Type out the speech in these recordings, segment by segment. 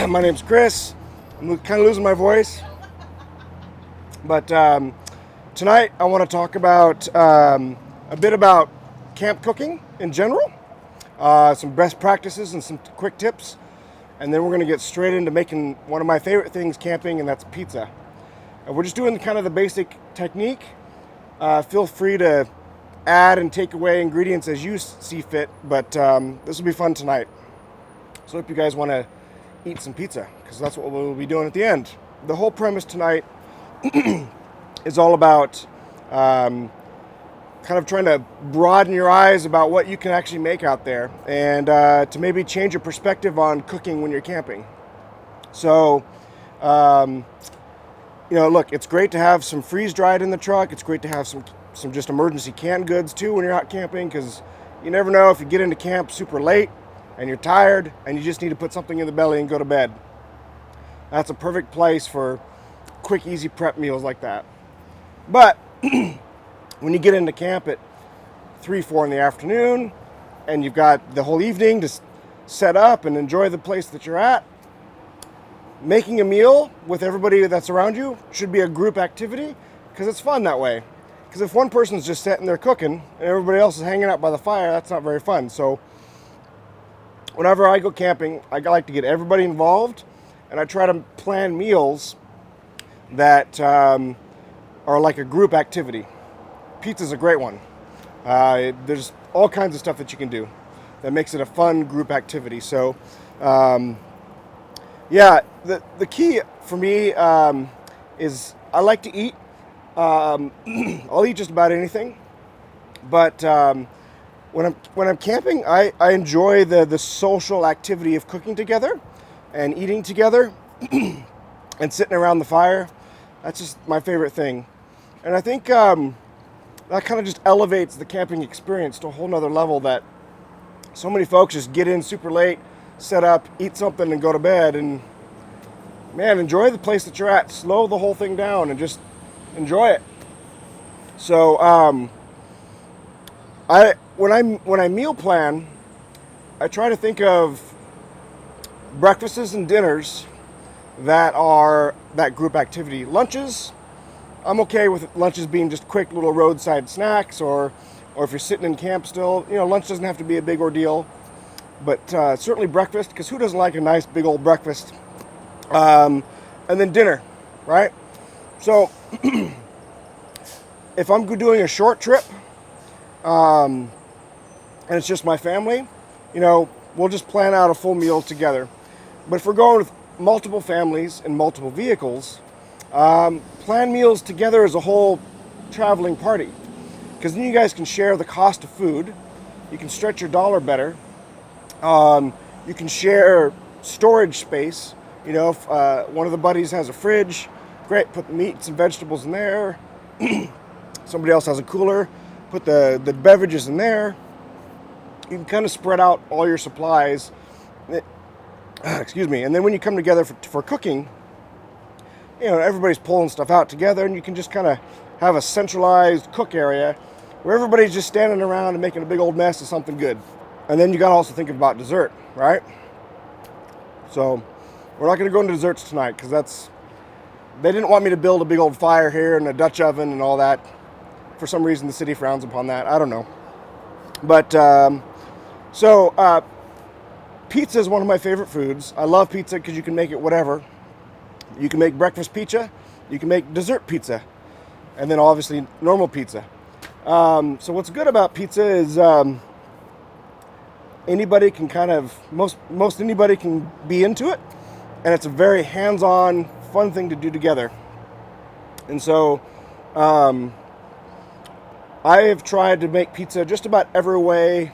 My name's Chris. I'm kind of losing my voice, but tonight I want to talk about a bit about camp cooking in general, some best practices and some quick tips, and then we're going to get straight into making one of my favorite things camping, and that's pizza. And we're just doing kind of the basic technique. Feel free to add and take away ingredients as you see fit, but this will be fun tonight. So I hope you guys want to eat some pizza, because that's what we'll be doing at the end. The whole premise tonight is all about kind of trying to broaden your eyes about what you can actually make out there, and to maybe change your perspective on cooking when you're camping. So, look, it's great to have some freeze-dried in the truck. It's great to have some just emergency canned goods too when you're out camping, because you never know if you get into camp super late and you're tired and you just need to put something in the belly and go to bed. That's a perfect place for quick, easy prep meals like that. But when you get into camp at 3, 4 in the afternoon and you've got the whole evening to set up and enjoy the place that you're at, making a meal with everybody that's around you should be a group activity, because it's fun that way. Because if one person's just sitting there cooking and everybody else is hanging out by the fire, that's not very fun. So whenever I go camping, I like to get everybody involved, and I try to plan meals that are like a group activity. Pizza's a great one. There's all kinds of stuff that you can do that makes it a fun group activity. So, the key for me is I like to eat. I'll eat just about anything, but when I'm camping, I enjoy the social activity of cooking together and eating together and sitting around the fire. That's just my favorite thing. And I think that kind of just elevates the camping experience to a whole nother level, that so many folks just get in super late, set up, eat something, and go to bed. And man, enjoy the place that you're at. Slow the whole thing down and just enjoy it. So when I meal plan, I try to think of breakfasts and dinners that are that group activity. Lunches, I'm okay with lunches being just quick little roadside snacks, or if you're sitting in camp still, lunch doesn't have to be a big ordeal. But certainly breakfast, because who doesn't like a nice big old breakfast? And then dinner, right? So if I'm doing a short trip, and it's just my family, we'll just plan out a full meal together. But if we're going with multiple families and multiple vehicles, plan meals together as a whole traveling party, because then you guys can share the cost of food. You can stretch your dollar better. You can share storage space. If one of the buddies has a fridge, great, put the meats and vegetables in there. Somebody else has a cooler, put the beverages in there. You can kind of spread out all your supplies. Excuse me. And then when you come together for cooking, everybody's pulling stuff out together, and you can just kind of have a centralized cook area where everybody's just standing around and making a big old mess of something good. And then you got to also think about dessert, right? So we're not going to go into desserts tonight, because they didn't want me to build a big old fire here and a Dutch oven and all that. For some reason, the city frowns upon that. I don't know. But, pizza is one of my favorite foods. I love pizza because you can make it whatever. You can make breakfast pizza. You can make dessert pizza. And then obviously normal pizza. So what's good about pizza is anybody can most anybody can be into it. And it's a very hands-on, fun thing to do together. And so I have tried to make pizza just about every way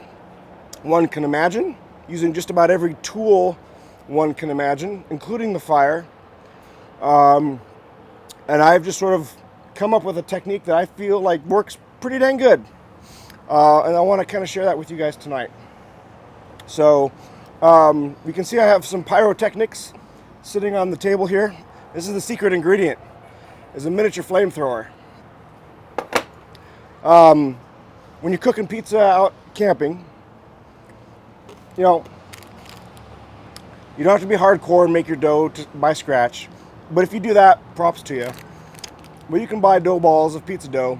one can imagine, using just about every tool one can imagine, including the fire. And I've just sort of come up with a technique that I feel like works pretty dang good. And I want to kind of share that with you guys tonight. So you can see I have some pyrotechnics sitting on the table here. This is the secret ingredient, is a miniature flamethrower. When you're cooking pizza out camping, You don't have to be hardcore and make your dough by scratch. But if you do that, props to you. But you can buy dough balls of pizza dough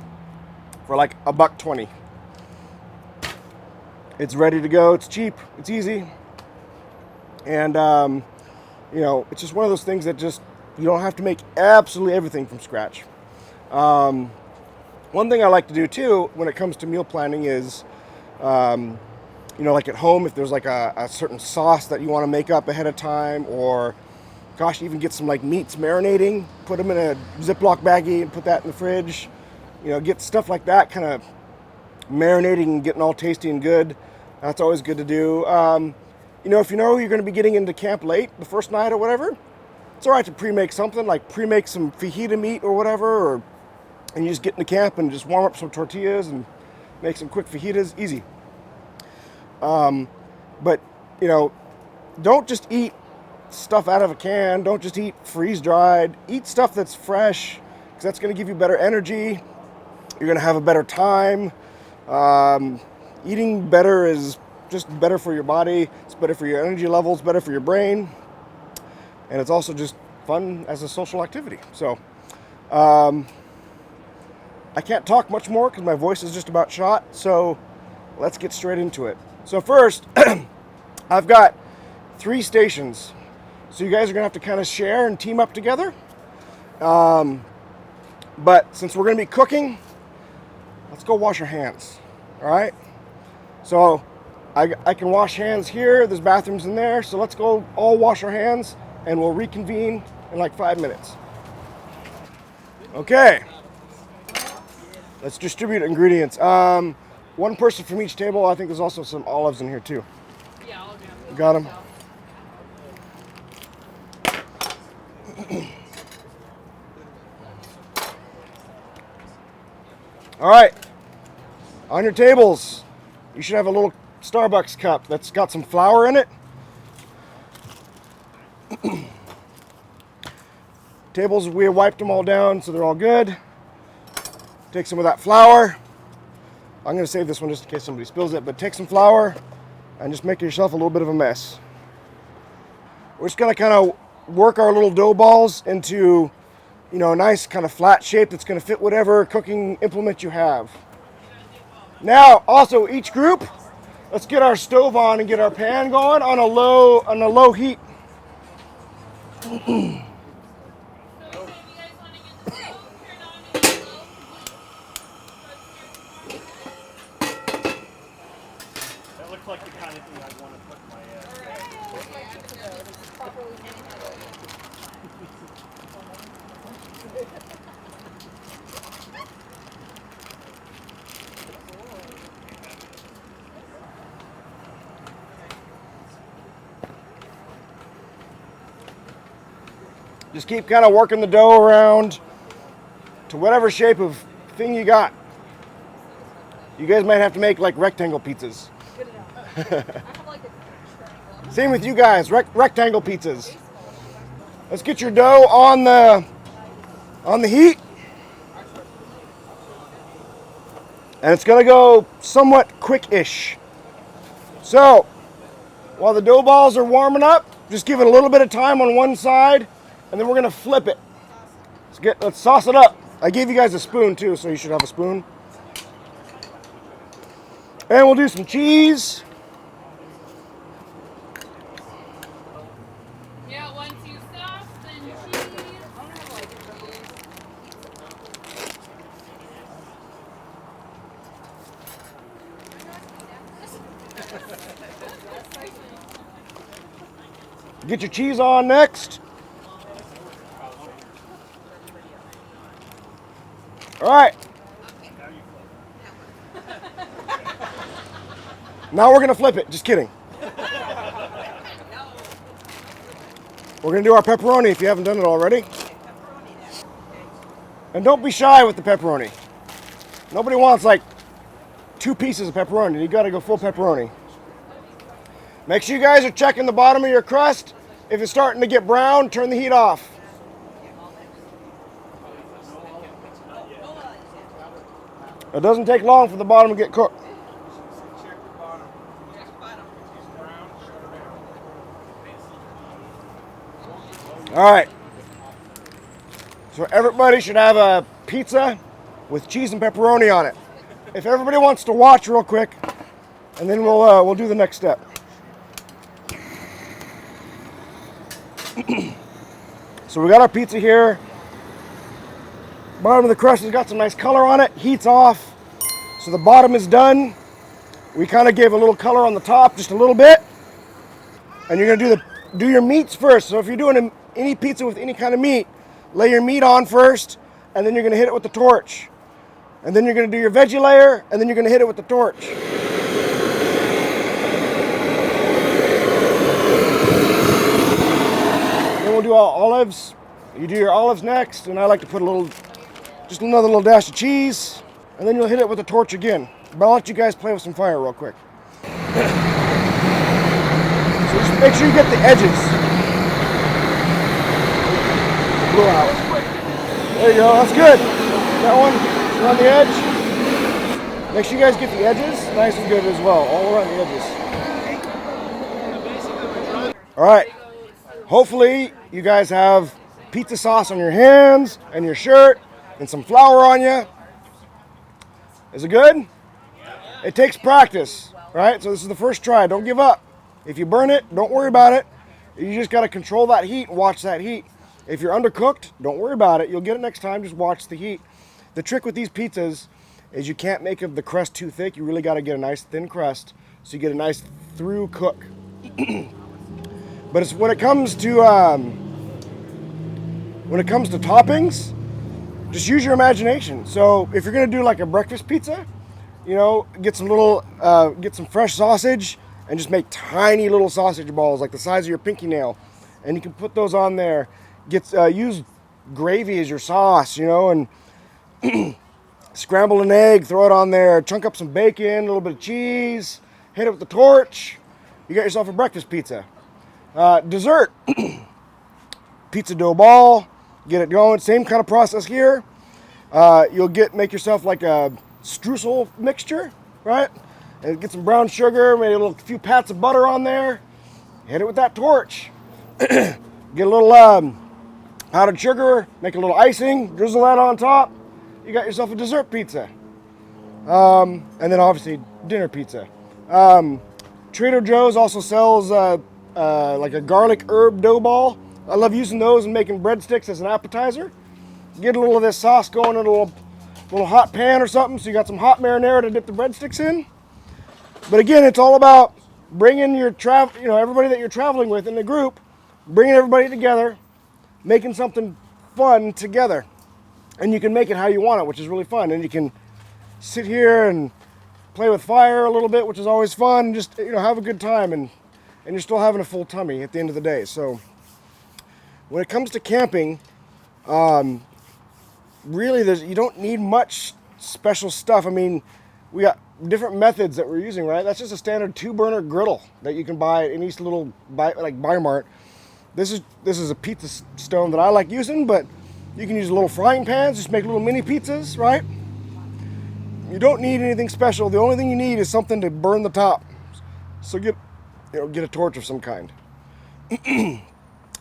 for like $1.20. It's ready to go. It's cheap. It's easy. And, it's just one of those things that just, you don't have to make absolutely everything from scratch. One thing I like to do too when it comes to meal planning is, like at home, if there's like a certain sauce that you want to make up ahead of time, or gosh, even get some like meats marinating, put them in a Ziploc baggie and put that in the fridge. Get stuff like that kind of marinating and getting all tasty and good. That's always good to do. If you know you're going to be getting into camp late the first night or whatever, it's all right to pre-make something, like pre-make some fajita meat or whatever, and you just get into camp and just warm up some tortillas and make some quick fajitas, easy. But don't just eat stuff out of a can. Don't just eat freeze-dried. Eat stuff that's fresh, because that's going to give you better energy. You're going to have a better time. Eating better is just better for your body. It's better for your energy levels, better for your brain. And it's also just fun as a social activity. So, I can't talk much more because my voice is just about shot. So, let's get straight into it. So first, I've got 3 stations. So you guys are going to have to kind of share and team up together. But since we're going to be cooking, let's go wash our hands. All right? So I can wash hands here. There's bathrooms in there. So let's go all wash our hands, and we'll reconvene in like 5 minutes. Okay. Let's distribute ingredients. One person from each table. I think there's also some olives in here too. Yeah, I'll do it. Got them. All right. On your tables, you should have a little Starbucks cup that's got some flour in it. Tables, we wiped them all down, so they're all good. Take some of that flour. I'm going to save this one just in case somebody spills it, but take some flour and just make yourself a little bit of a mess. We're just going to kind of work our little dough balls into, a nice kind of flat shape that's going to fit whatever cooking implement you have. Now, also each group, let's get our stove on and get our pan going on a low heat. That looks like the kind of thing I'd want to put in my ass. Just keep kind of working the dough around to whatever shape of thing you got. You guys might have to make like rectangle pizzas. Same with you guys, rectangle pizzas. Let's get your dough on the heat. And it's gonna go somewhat quick-ish. So, while the dough balls are warming up, just give it a little bit of time on one side, and then we're gonna flip it. Let's sauce it up. I gave you guys a spoon too, so you should have a spoon. And we'll do some cheese. Yeah, once you sauce, then cheese. Get your cheese on next. All right. Now we're gonna flip it. Just kidding. We're gonna do our pepperoni if you haven't done it already. And don't be shy with the pepperoni. Nobody wants like 2 pieces of pepperoni. You gotta go full pepperoni. Make sure you guys are checking the bottom of your crust. If it's starting to get brown, turn the heat off. It doesn't take long for the bottom to get cooked. All right. So everybody should have a pizza with cheese and pepperoni on it. If everybody wants to watch real quick, and then we'll do the next step. So we got our pizza here. Bottom of the crust has got some nice color on it. Heat's off. So the bottom is done. We kind of gave a little color on the top, just a little bit. And you're gonna do your meats first. So if you're doing any pizza with any kind of meat, lay your meat on first, and then you're gonna hit it with the torch. And then you're gonna do your veggie layer, and then you're gonna hit it with the torch. Then we'll do olives. You do your olives next, and I like to put just another little dash of cheese, and then you'll hit it with the torch again. But I'll let you guys play with some fire real quick. So just make sure you get the edges. Blow out. There you go, that's good. That one, around the edge. Make sure you guys get the edges nice and good as well, all around the edges. All right, hopefully you guys have pizza sauce on your hands and your shirt and some flour on you. Is it good? It takes practice, right? So this is the first try. Don't give up. If you burn it, don't worry about it. You just got to control that heat and watch that heat. If you're undercooked, don't worry about it. You'll get it next time. Just watch the heat. The trick with these pizzas is you can't make the crust too thick. You really got to get a nice thin crust so you get a nice through cook. But it's when it comes to toppings, just use your imagination. So if you're gonna do like a breakfast pizza, get some fresh sausage and just make tiny little sausage balls like the size of your pinky nail, and you can put those on there. Use gravy as your sauce, and scramble an egg, throw it on there, chunk up some bacon, a little bit of cheese, hit it with the torch. You got yourself a breakfast pizza. Dessert, pizza dough ball, get it going. Same kind of process here. You'll make yourself like a streusel mixture, right? And get some brown sugar, maybe a few pats of butter on there. Hit it with that torch. Get a little powdered sugar, make a little icing, drizzle that on top. You got yourself a dessert pizza. And then obviously dinner pizza. Trader Joe's also sells like a garlic herb dough ball. I love using those and making breadsticks as an appetizer. Get a little of this sauce going in a little hot pan or something, so you got some hot marinara to dip the breadsticks in. But again, it's all about bringing your everybody that you're traveling with in the group, bringing everybody together, making something fun together. And you can make it how you want it, which is really fun. And you can sit here and play with fire a little bit, which is always fun. Just have a good time, and you're still having a full tummy at the end of the day. So when it comes to camping, really you don't need much special stuff. I mean, we got different methods that we're using, right? That's just a standard 2-burner griddle that you can buy at any little Bi-Mart. This is a pizza stone that I like using, but you can use little frying pans, just make little mini pizzas, right? You don't need anything special. The only thing you need is something to burn the top. So get a torch of some kind.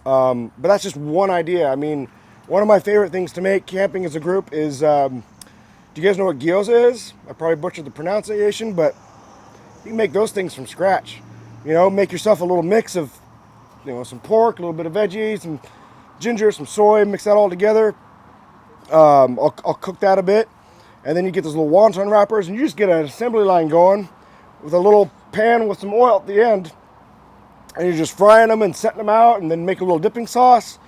But that's just one idea. I mean, one of my favorite things to make camping as a group is, do you guys know what gyoza is? I probably butchered the pronunciation, but you can make those things from scratch. Make yourself a little mix of, some pork, a little bit of veggies, some ginger, some soy, mix that all together. I'll cook that a bit. And then you get those little wonton wrappers, and you just get an assembly line going with a little pan with some oil at the end. And you're just frying them and setting them out, and then make a little dipping sauce.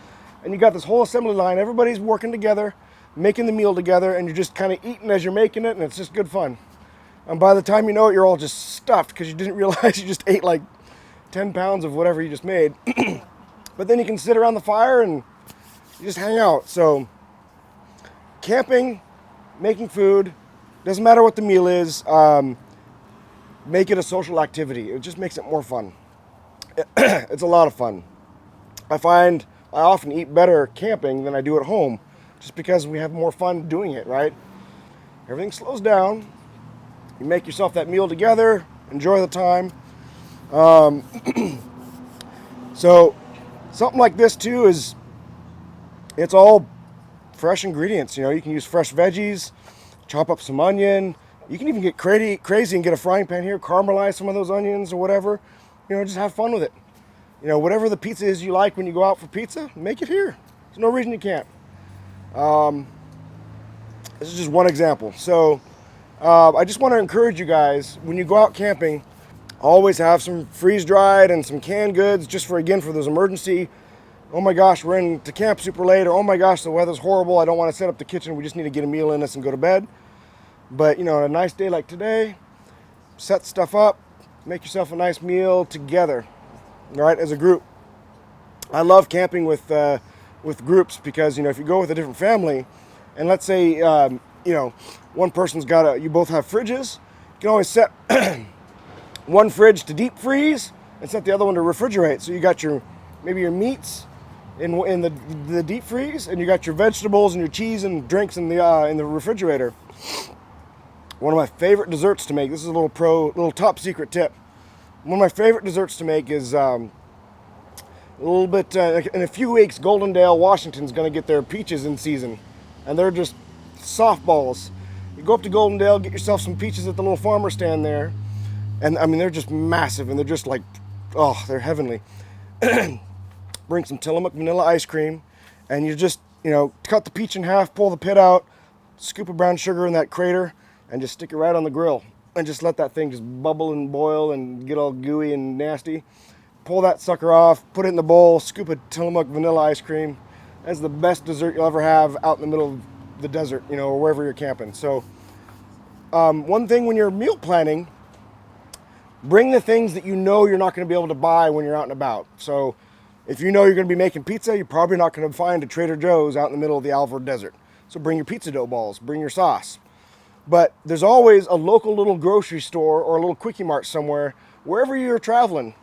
And you got this whole assembly line. Everybody's working together, making the meal together, and you're just kind of eating as you're making it, and it's just good fun. And by the time you know it, you're all just stuffed because you didn't realize you just ate like 10 pounds of whatever you just made. But then you can sit around the fire and you just hang out. So camping, making food, doesn't matter what the meal is, make it a social activity. It just makes it more fun. It's a lot of fun. I find I often eat better camping than I do at home, just because we have more fun doing it, right? Everything slows down. You make yourself that meal together, enjoy the time. So something like this too is It's all fresh ingredients. You know, you can use fresh veggies, chop up some onion. You can even get crazy and get a frying pan here, caramelize some of those onions or whatever. You know, just have fun with it. You know, whatever the pizza is you like when you go out for pizza, make it here. There's no reason you can't. This is just one example. So I just want to encourage you guys, when you go out camping, always have some freeze-dried and some canned goods just for those emergency, oh my gosh, we're into camp super late, or oh my gosh, the weather's horrible, I don't want to set up the kitchen, we just need to get a meal in us and go to bed. But, you know, on a nice day like today, set stuff up, make yourself a nice meal together, all right, as a group. I love camping with groups because, you know, if you go with a different family, and let's say, you know, one person's you both have fridges, you can always set one fridge to deep freeze and set the other one to refrigerate. So you got maybe your meats in the deep freeze, and you got your vegetables and your cheese and drinks in the refrigerator. One of my favorite desserts to make, this is a little top secret tip. One of my favorite desserts to make is a little bit, in a few weeks, Goldendale, Washington's going to get their peaches in season. And they're just softballs. You go up to Goldendale, get yourself some peaches at the little farmer stand there. And I mean, they're just massive and they're just like, oh, they're heavenly. Bring some Tillamook vanilla ice cream, and you just, you know, cut the peach in half, pull the pit out, scoop of brown sugar in that crater, and just stick it right on the grill. And just let that thing just bubble and boil and get all gooey and nasty. Pull that sucker off, put it in the bowl, scoop of Tillamook vanilla ice cream. That's the best dessert you'll ever have out in the middle of the desert, you know, or wherever you're camping. So one thing when you're meal planning, bring the things that you know you're not going to be able to buy when you're out and about. So if you know you're going to be making pizza, you're probably not going to find a Trader Joe's out in the middle of the Alvord Desert. So bring your pizza dough balls, bring your sauce. But there's always a local little grocery store or a little quickie mart somewhere, wherever you're traveling.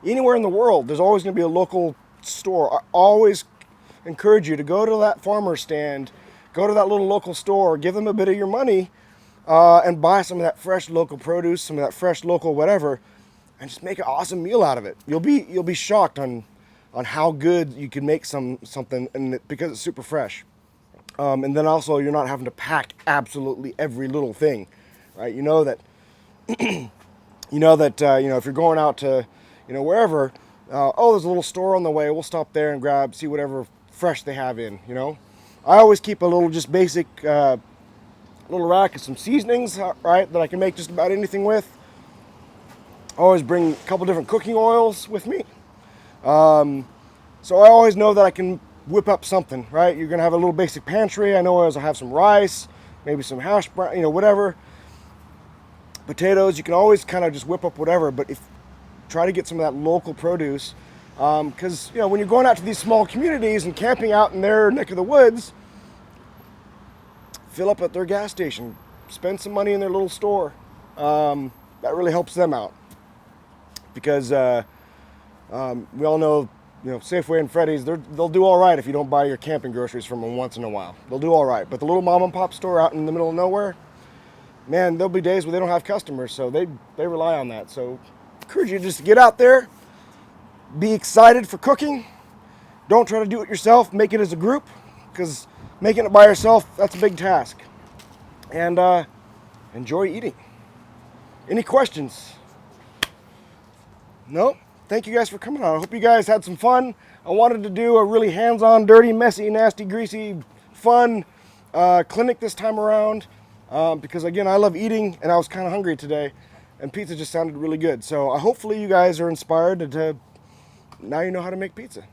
Anywhere in the world, there's always going to be a local store. I always encourage you to go to that farmer stand, go to that little local store, give them a bit of your money, and buy some of that fresh local produce, some of that fresh local whatever, and just make an awesome meal out of it. You'll be shocked on how good you can make something, and because it's super fresh. And then also you're not having to pack absolutely every little thing, right? You know that you know if you're going out to, you know, wherever, there's a little store on the way, we'll stop there and see whatever fresh they have in, you know. I always keep a little just basic little rack of some seasonings, right, that I can make just about anything with. I always bring a couple different cooking oils with me. So I always know that I can whip up something, right? You're gonna have a little basic pantry. I know I'll have some rice, maybe some hash brown, you know, whatever. Potatoes, you can always kind of just whip up whatever, but try to get some of that local produce, because, you know, when you're going out to these small communities and camping out in their neck of the woods, fill up at their gas station, spend some money in their little store. That really helps them out, because we all know, you know, Safeway and Freddy's, they'll do all right if you don't buy your camping groceries from them once in a while. They'll do all right. But the little mom and pop store out in the middle of nowhere, man, there'll be days where they don't have customers, so they rely on that. So I encourage you just to get out there, be excited for cooking. Don't try to do it yourself. Make it as a group, because making it by yourself, that's a big task. And enjoy eating. Any questions? No? Thank you guys for coming on. I hope you guys had some fun. I wanted to do a really hands-on, dirty, messy, nasty, greasy, fun clinic this time around, because, again, I love eating, and I was kind of hungry today, and pizza just sounded really good. So hopefully you guys are inspired to now you know how to make pizza.